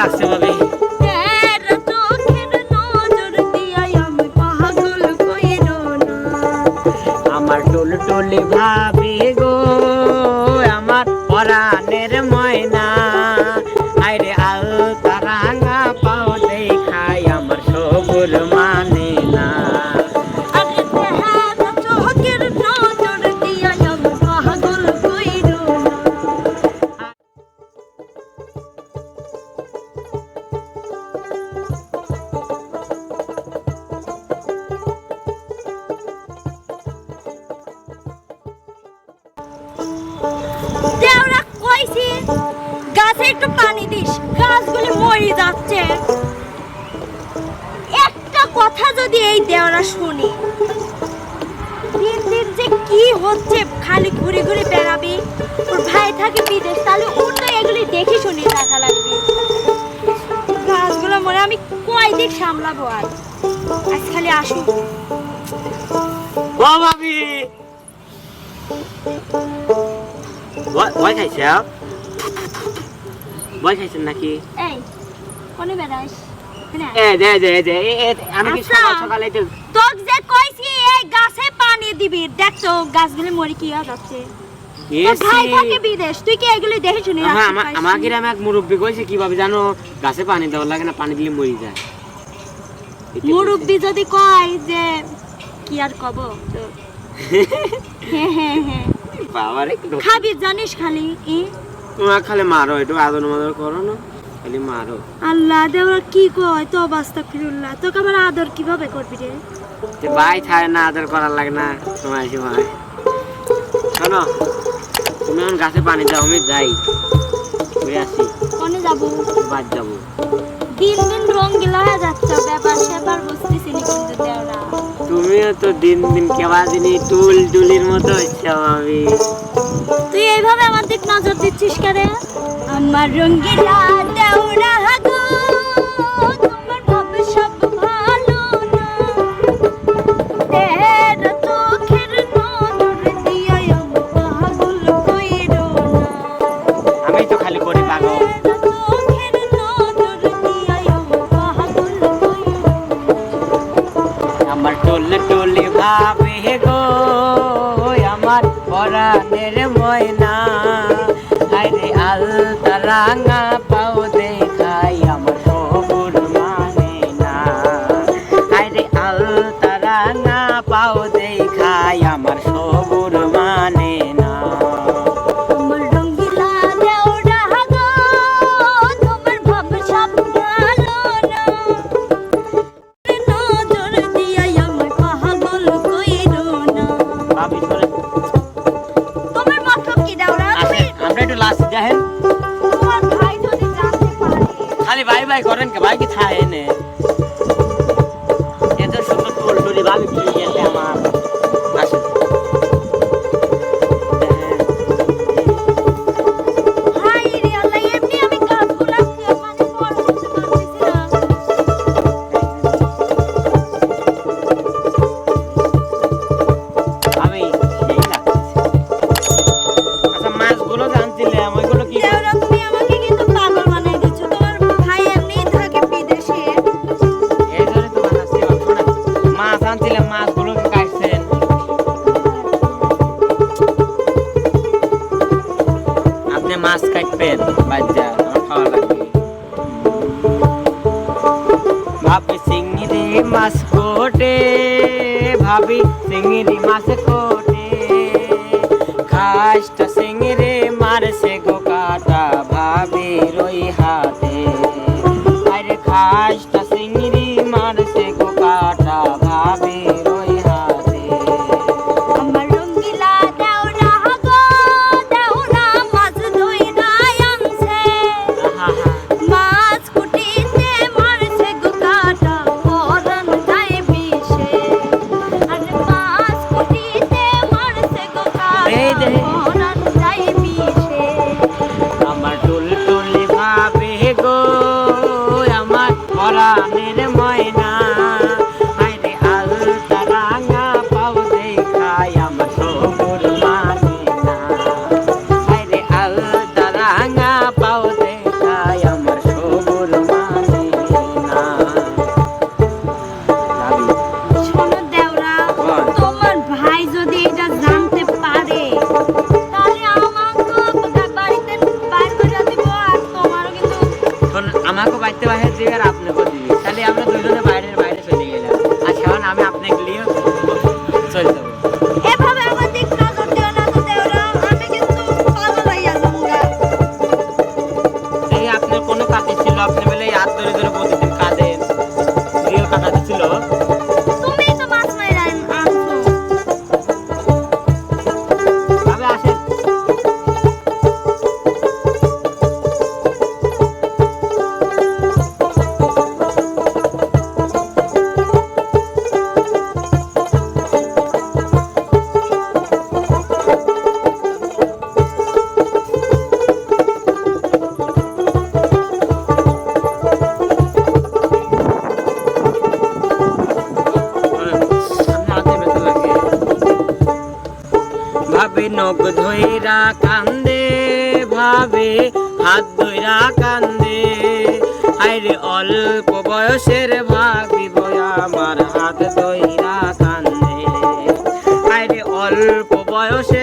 লাগছে ভাবি। আমার টুলটুলি ভাবি গো আমার পরাণের ময়না আইরে আলতা রাঙা পাও দেখাই আমার সবুর মানে না। গাছে একটু পানি দিস, গাছগুলি মরে যাচ্ছে। একটা কথা যদি এই দেওরা শুনি, দিন দিন যে কি হচ্ছে, খালি ঘুরে ঘুরে বেড়াবি। ওর ভাই থাকে বিদেশ, তাহলে ওর তো এগুলি দেখে শুনি দেখা লাগবে। গাছগুলো মরে আমি কয়দিন সামলাবো আর। আজ খালি আসুক। ও ভাবি ভয় খাইছে? ভয় খাইছেন নাকি? এই কোনে বেড়াস? আমি কি সকাল সকালে তোক যে কইছি এই গাছে পানি দিবি, দেখ তো গাছগুলো মরে কি যাচ্ছে। ভাই থাকে বিদেশ, তুই কি এগুলো দেখে শুনি? আমার গ্রামে এক মুরব্বি কইছে কিভাবে জানো গাছে পানি দেওয়া লাগে না, পানি দিলে মরে যায়। মুরব্বি যদি কয় যে কি আর কব তো বাবারে খাবি জানিস খালি তোমার খালি মারো, একটু আদর মাদর করো না, খালি মারো। আল্লাহ দেওয়া কি কয় তো আস্তাগফিরুল্লাহ, তোকে আমার আদর কিভাবে করবি রে? ভাই থাকে না, আদর করার লাগে না তোমার এসে ভাই। শোনো তুমি এখন গাছে পানি দাও, আমি যাই ঘুরে আসি। কোনে যাবো? বাদ যাবো। দিন দিন রঙিলা হয়ে যাচ্ছে, ব্যাপার সেবার বুঝতেছি না কিন্তু দেওরা। তুমিও তো দিন দিন কেবা দিনই টুলির মতো হচ্ছে ভাবি। তুই এইভাবে আমার দিক নজর দিচ্ছিস কেন? আমার রঙিলা দেওরা গো তোমার ভাবে সব ভালো না, তেরা চোখের নজর দিয়া আমার পাগল কইরো না। আমি তো খালি করি পাগল। চোখের নজর দিয়া আমার পাগল কইরো না। আমার টুলি ভাবে গো আমার পরাণের ময়না আইরে আলতা রাঙা পাও দেখাই আমার সবুর মানে না। আইরে আলতা রাঙা পাও দেখাই আমার সবুর মানে না। আমার রঙিলা দেওরা গো তোমার ভাব সব ভালো না, নজর দিয়া আমার পাগল কইরো না। ভাবি শুনে তোমার মতলব কি দেওরা? তুমি আমরা একটু লাস্ট দেখেন। তোমার ভাই যদি জানতে পারে খালি ভাই ভাই করেন কে? ভাই কি থাকে নে? এত সুন্দর টুলি ভাবি কি গেছে আমার। আসেন হাই রে আল্লাহ, এমনি আমি গাছগুলা মানে বড় করতে পারতেছি না। আমি সেই লাগতেছে। আচ্ছা মাছগুলো জানছিলাম ওইগুলো কি? দেওরা তুমি আমাকে কিন্তু পাগল বানাই দিচ্ছ। তোমার ভাই এমনি থাকে বিদেশে। এই ধরে তো বানাচ্ছি। শোনা মাছ আনছিলাম, মাছগুলো কি কাটছেন? আপনি মাছ কাটবেন বাচ্চা, আমার খাওয়া লাগবে। ভাবি চিংড়ি মাছ কোটে, ভাবি চিংড়ি মাছ কোটে, খাসটা চিংড়ি মারছে গো কাটা ভাবি রই হাতে। আরে খাসটা চিংড়ি মারছে গো কাটা ভাবি রই হাতে। আমার রঙিলা দেওরা গো দেওরা মাছ ধইরা আনছে, মাছ কুটিতে মারছে গো কাটা পরান যায় বিষে। আর মাছ কুটিতে আমাকে বাইতে বাইরে দিবে আর আপনাকেও দিবে, তাহলে আমরা দুজনে বাইরে বাইরে চলে গেলাম। আর সেখানে আমি আপনাকে নিয়ে চলে যাবো। এভাবে আমার দিক নজর দিও না তো দেওরা, আমি কিন্তু পাগল হইয়া যাবো গা। এই আপনার কোনো কাজে ছিল, আপনি বলে এই হাত ধরে ধরে প্রতিদিন কাঁদেন, রিয়েল কাটাতে ছিল। তুমিই তো মাছ মাইরা আনছো। তবে আসেন। ভাবে নখ ধইরা কান্দে, ভাবে হাত ধইরা কান্দে, আইরে অল্প বয়সের ভাবিব আমার হাত ধইরা কান্দে, আইরে অল্প বয়সে